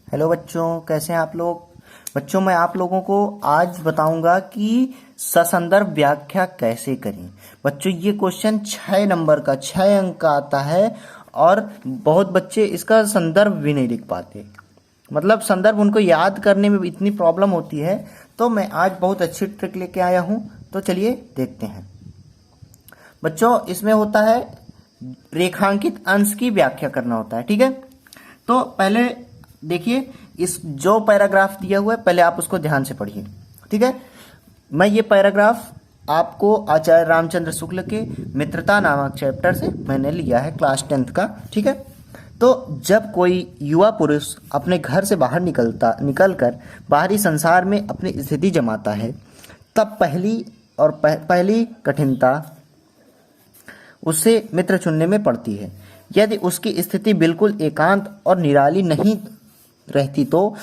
Hello बच्चों, कैसे हैं आप लोग। बच्चों, मैं आप लोगों को आज बताऊंगा कि ससंदर्भ व्याख्या कैसे करें। बच्चों, ये क्वेश्चन 6 नंबर का 6 अंक का आता है और बहुत बच्चे इसका संदर्भ भी नहीं लिख पाते। मतलब संदर्भ उनको याद करने में इतनी प्रॉब्लम होती है। तो मैं आज बहुत अच्छी ट्रिक लेके आया हूँ, तो चलिए देखते हैं। बच्चों, इसमें होता है रेखांकित अंश की व्याख्या करना होता है। ठीक है, तो पहले देखिए, इस जो पैराग्राफ दिया हुआ है पहले आप उसको ध्यान से पढ़िए। ठीक है, मैं ये पैराग्राफ आपको आचार्य रामचंद्र शुक्ल के मित्रता नामक चैप्टर से मैंने लिया है, क्लास 10th का। ठीक है, तो जब कोई युवा पुरुष अपने घर से बाहर निकलकर बाहरी संसार में अपनी स्थिति जमाता है, तब पहली कठिनता उससे मित्र चुनने में पड़ती है। यदि उसकी स्थिति बिल्कुल एकांत और निराली नहीं रहती तो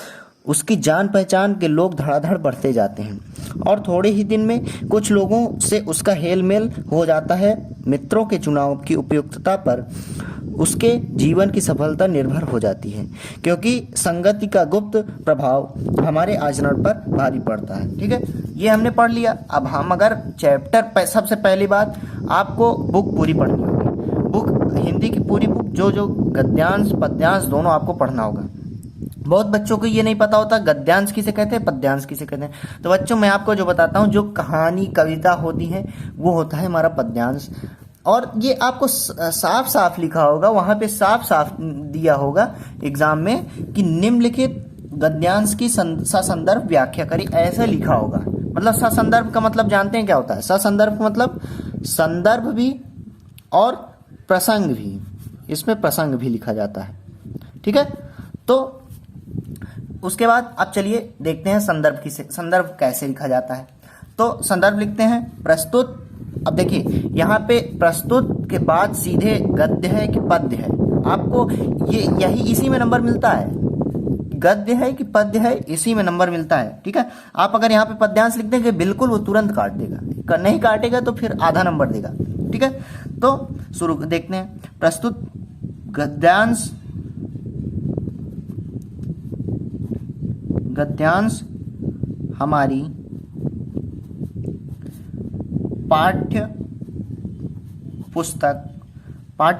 उसकी जान पहचान के लोग धड़ाधड़ बढ़ते जाते हैं और थोड़े ही दिन में कुछ लोगों से उसका हेल मेल हो जाता है। मित्रों के चुनाव की उपयुक्तता पर उसके जीवन की सफलता निर्भर हो जाती है, क्योंकि संगति का गुप्त प्रभाव हमारे आचरण पर भारी पड़ता है। ठीक है, ये हमने पढ़ लिया। अब हम अगर सबसे पहली बात, आपको बुक पूरी पढ़नी होगी। बुक हिंदी की पूरी बुक, जो गद्यांश पद्यांश दोनों आपको पढ़ना होगा। बहुत बच्चों को ये नहीं पता होता गद्यांश किसे कहते हैं, पद्यांश किसे कहते हैं। तो बच्चों, मैं आपको जो बताता हूँ, जो कहानी कविता होती है वो होता है हमारा पद्यांश। और ये आपको साफ साफ लिखा होगा, वहां पे साफ साफ दिया होगा एग्जाम में कि निम्नलिखित गद्यांश की ससंदर्भ व्याख्या करी, ऐसा लिखा होगा। मतलब ससंदर्भ का मतलब जानते हैं क्या होता है? ससंदर्भ का मतलब संदर्भ भी और प्रसंग भी, इसमें प्रसंग भी लिखा जाता है। ठीक है, तो उसके बाद अब चलिए देखते हैं संदर्भ कैसे लिखा जाता है। तो संदर्भ लिखते हैं प्रस्तुत। अब देखिए, यहाँ पे प्रस्तुत के बाद सीधे गद्य है कि पद्य है, आपको यही इसी में नंबर मिलता है। गद्य है कि पद्य है, इसी में नंबर मिलता है। ठीक है, आप अगर यहाँ पे पद्यांश लिख देंगे बिल्कुल वो तुरंत काट देगा, नहीं काटेगा तो फिर आधा नंबर देगा। ठीक है, तो शुरू देखते हैं। प्रस्तुत गद्यांश हमारी पाठ्य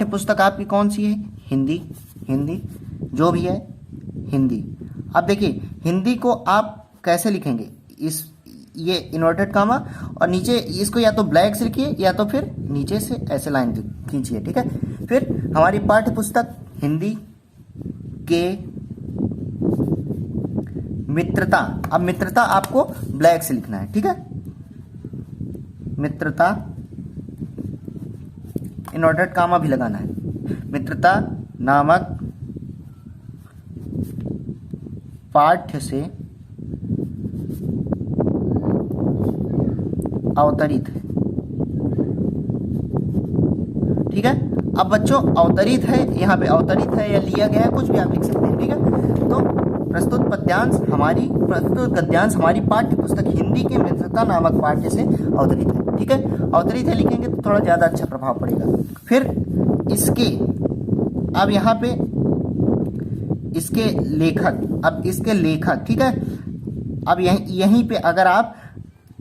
पुस्तक आपकी कौन सी है? हिंदी जो भी है हिंदी। अब देखिए, हिंदी को आप कैसे लिखेंगे? ये इन्वर्टेड कामा और नीचे इसको या तो ब्लैक से लिखिए या तो फिर नीचे से ऐसे लाइन खींचिए। ठीक है, फिर हमारी पाठ्य पुस्तक हिंदी के मित्रता। अब मित्रता आपको ब्लैक से लिखना है। ठीक है, मित्रता इन्वर्टेड कामा भी लगाना है। मित्रता नामक पाठ्य से अवतरित है। ठीक है, अब बच्चों अवतरित है, यहाँ पे अवतरित है या लिया गया है, कुछ भी आप लिख सकते हैं। ठीक है, तो प्रस्तुत गद्यांश हमारी पाठ्य पुस्तक हिंदी के मित्रता नामक पाठ्य से अवतरित है। ठीक है, अवतरित है लिखेंगे तो थोड़ा ज्यादा अच्छा प्रभाव पड़ेगा। फिर इसके, अब यहाँ पे इसके लेखक। ठीक है, अब यहीं पे अगर आप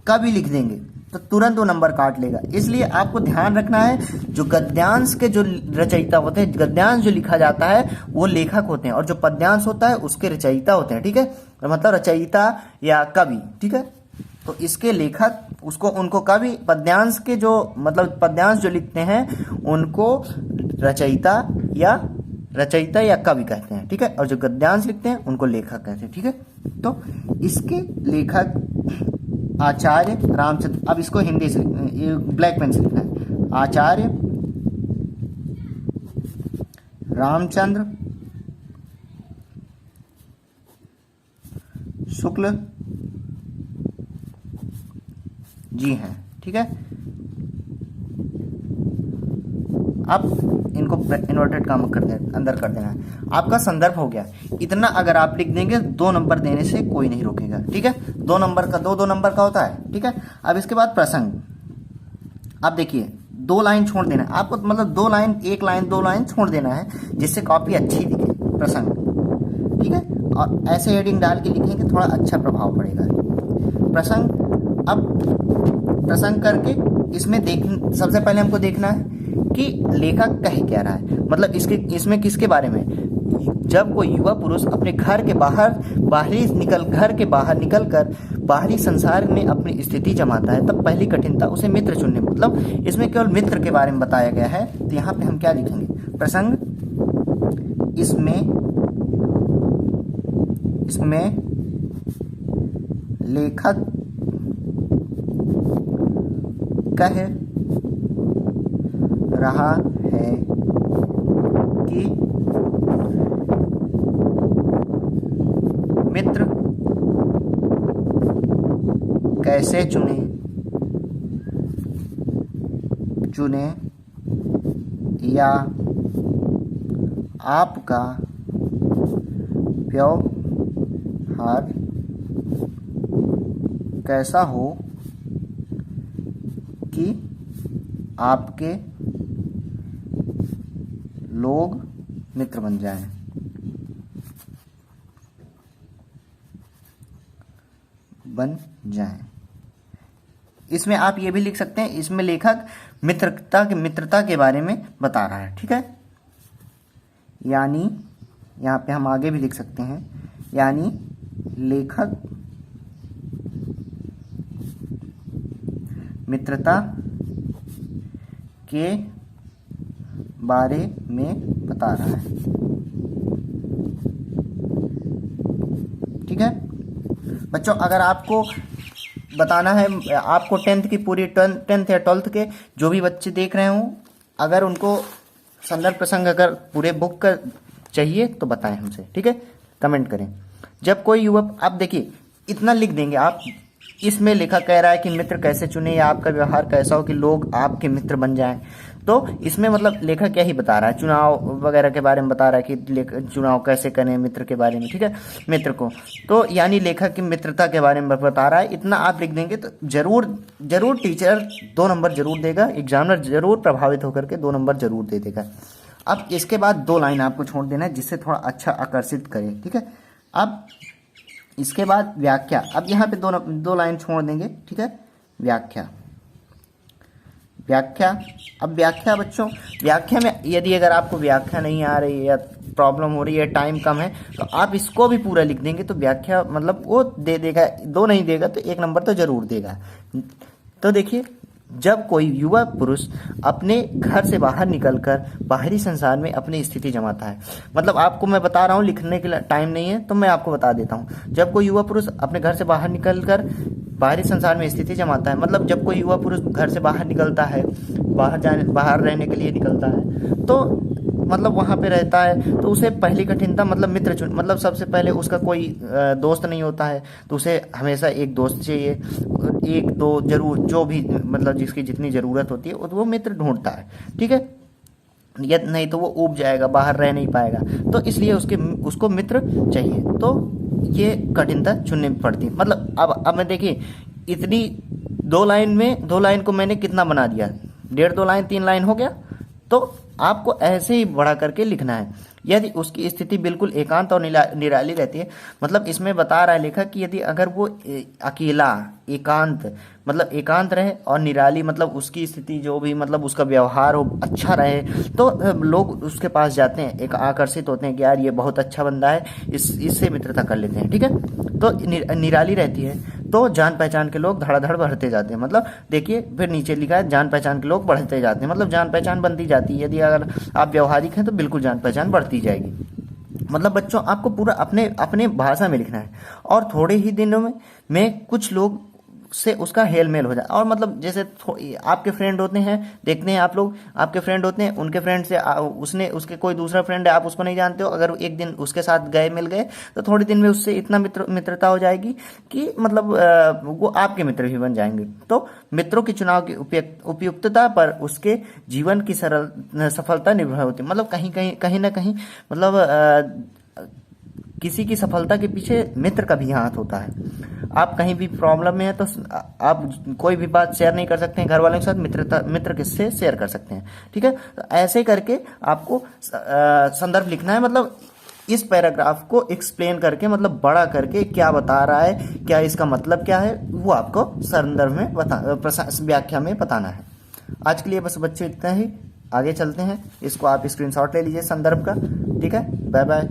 कवि लिख देंगे तो तुरंत वो नंबर काट लेगा। इसलिए आपको ध्यान रखना है, जो गद्यांश के जो रचयिता होते हैं, गद्यांश जो लिखा जाता है वो लेखक होते हैं और जो पद्यांश होता है उसके रचयिता होते हैं। ठीक है, तो मतलब रचयिता या कवि। ठीक है, तो इसके लेखक उनको कवि, पद्यांश के जो मतलब पद्यांश जो लिखते हैं उनको रचयिता या कवि कहते हैं। ठीक है, और जो गद्यांश लिखते हैं उनको लेखक कहते हैं। ठीक है, तो इसके लेखक आचार्य रामचंद्र। अब इसको हिंदी से ब्लैक पेन से लिखना है। आचार्य रामचंद्र शुक्ल जी हैं। ठीक है, अब इनको इन्वर्टेड कामा अंदर कर देना है। आपका संदर्भ हो गया। इतना अगर आप लिख देंगे 2 नंबर देने से कोई नहीं रोकेगा। ठीक है, 2 नंबर का 2 नंबर का होता है। ठीक है, अब इसके बाद प्रसंग। अब देखिए, 2 लाइन छोड़ देना है आपको, मतलब 2 लाइन, 1 लाइन 2 लाइन छोड़ देना है जिससे कॉपी अच्छी दिखे। प्रसंग। ठीक है, और ऐसे हेडिंग डाल के लिखेंगे, थोड़ा अच्छा प्रभाव पड़ेगा। प्रसंग, अब प्रसंग करके इसमें सबसे पहले हमको देखना है कि लेखक कह क्या रहा है, मतलब इसमें किसके बारे में। जब कोई युवा पुरुष अपने घर के बाहर निकल कर बाहरी संसार में अपनी स्थिति जमाता है, तब पहली कठिनता उसे मित्र चुनने, मतलब इसमें केवल मित्र के बारे में बताया गया है। तो यहाँ पे हम क्या लिखेंगे, प्रसंग, इसमें लेखक कह रहा है कि मित्र कैसे चुने या आपका व्यवहार कैसा हो कि आपके लोग मित्र बन जाएं। इसमें आप ये भी लिख सकते हैं, इसमें लेखक मित्रता के बारे में बता रहा है, ठीक है। यानी यहाँ पे हम आगे भी लिख सकते हैं, यानी लेखक मित्रता के बारे में बता रहा है, ठीक है बच्चों। अगर आपको बताना है, आपको टेंथ की पूरी 10th या 12th के जो भी बच्चे देख रहे हों, अगर उनको संदर्भ प्रसंग अगर पूरे बुक का चाहिए तो बताएं हमसे, ठीक है, कमेंट करें। जब कोई युवक, आप देखिए इतना लिख देंगे आप, इसमें लिखा कह रहा है कि मित्र कैसे चुने या आपका व्यवहार कैसा हो कि लोग आपके मित्र बन जाएं। तो इसमें मतलब लेखक क्या ही बता रहा है, चुनाव वगैरह के बारे में बता रहा है कि चुनाव कैसे करें मित्र के बारे में, ठीक है, मित्र को। तो यानी लेखक की मित्रता के बारे में बता रहा है, इतना आप लिख देंगे तो जरूर टीचर 2 नंबर जरूर देगा, एग्जामिनर जरूर प्रभावित होकर के 2 नंबर जरूर दे देगा। अब इसके बाद 2 लाइन आपको छोड़ देना है जिससे थोड़ा अच्छा आकर्षित करे, ठीक है। अब इसके बाद व्याख्या, अब यहाँ पे 2 लाइन छोड़ देंगे, ठीक है। व्याख्या, अब व्याख्या बच्चों, व्याख्या में यदि अगर आपको व्याख्या नहीं आ रही है या प्रॉब्लम हो रही है, टाइम कम है, तो आप इसको भी पूरा लिख देंगे तो व्याख्या मतलब वो दे देगा, 2 नहीं देगा तो 1 नंबर तो जरूर देगा। तो देखिए, जब कोई युवा पुरुष अपने घर से बाहर निकलकर बाहरी संसार में अपनी स्थिति जमाता है, मतलब आपको मैं बता रहा हूँ, लिखने के लिए टाइम नहीं है तो मैं आपको बता देता हूँ। जब कोई युवा पुरुष अपने घर से बाहर निकलकर बाहरी संसार में स्थिति जमाता है, मतलब जब कोई युवा पुरुष घर से बाहर निकलता है, बाहर रहने के लिए निकलता है, तो मतलब वहाँ पे रहता है, तो उसे पहली कठिनता मतलब मित्र चुन, मतलब सबसे पहले उसका कोई दोस्त नहीं होता है, तो उसे हमेशा एक दोस्त चाहिए, 1-2 जरूर, जो भी मतलब जिसकी जितनी ज़रूरत होती है वो मित्र ढूंढता है, ठीक है। या नहीं तो वो ऊब जाएगा, बाहर रह नहीं पाएगा, तो इसलिए उसको मित्र चाहिए। तो ये कठिनता चुननी पड़ती है। मतलब अब मैं देखिए, इतनी 2 लाइन को मैंने कितना बना दिया, 1.5-2 लाइन 3 लाइन हो गया। तो आपको ऐसे ही बढ़ा करके लिखना है। यदि उसकी स्थिति बिल्कुल एकांत और निराली रहती है, मतलब इसमें बता रहा है लेखक कि यदि अगर वो अकेला, एकांत रहे और निराली, मतलब उसकी स्थिति जो भी, मतलब उसका व्यवहार हो अच्छा रहे, तो लोग उसके पास जाते हैं, एक आकर्षित होते हैं कि यार ये बहुत अच्छा बंदा है, इससे मित्रता कर लेते हैं, ठीक है। तो निराली रहती है तो जान पहचान के लोग धड़ाधड़ बढ़ते जाते हैं, मतलब देखिए फिर नीचे लिखा है जान पहचान के लोग बढ़ते जाते हैं, मतलब जान पहचान बनती जाती है। यदि अगर आप व्यवहारिक हैं तो बिल्कुल जान पहचान बढ़ती जाएगी। मतलब बच्चों आपको पूरा अपने भाषा में लिखना है, और थोड़े ही दिनों में कुछ लोग से उसका हेल मेल हो जाए। और मतलब जैसे आपके फ्रेंड होते हैं, देखते हैं आप लोग, आपके फ्रेंड होते हैं, उनके फ्रेंड से उसके कोई दूसरा फ्रेंड है, आप उसको नहीं जानते हो, अगर एक दिन उसके साथ मिल गए तो थोड़े दिन में उससे इतना मित्रता हो जाएगी कि मतलब वो आपके मित्र भी बन जाएंगे। तो मित्रों के चुनाव की उपयुक्तता पर उसके जीवन की सफलता निर्भर होती है। मतलब कहीं ना कहीं मतलब किसी की सफलता के पीछे मित्र का भी हाथ होता है। आप कहीं भी प्रॉब्लम में है तो आप कोई भी बात शेयर नहीं कर सकते हैं घर वालों के साथ, मित्र किससे शेयर कर सकते हैं, ठीक है। तो ऐसे करके आपको संदर्भ लिखना है, मतलब इस पैराग्राफ को एक्सप्लेन करके मतलब बड़ा करके क्या बता रहा है, क्या इसका मतलब क्या है, वो आपको संदर्भ में व्याख्या में बताना है। आज के लिए बस बच्चे इतना ही, आगे चलते हैं। इसको आप स्क्रीनशॉट ले लीजिए संदर्भ का। ठीक है, बाय बाय।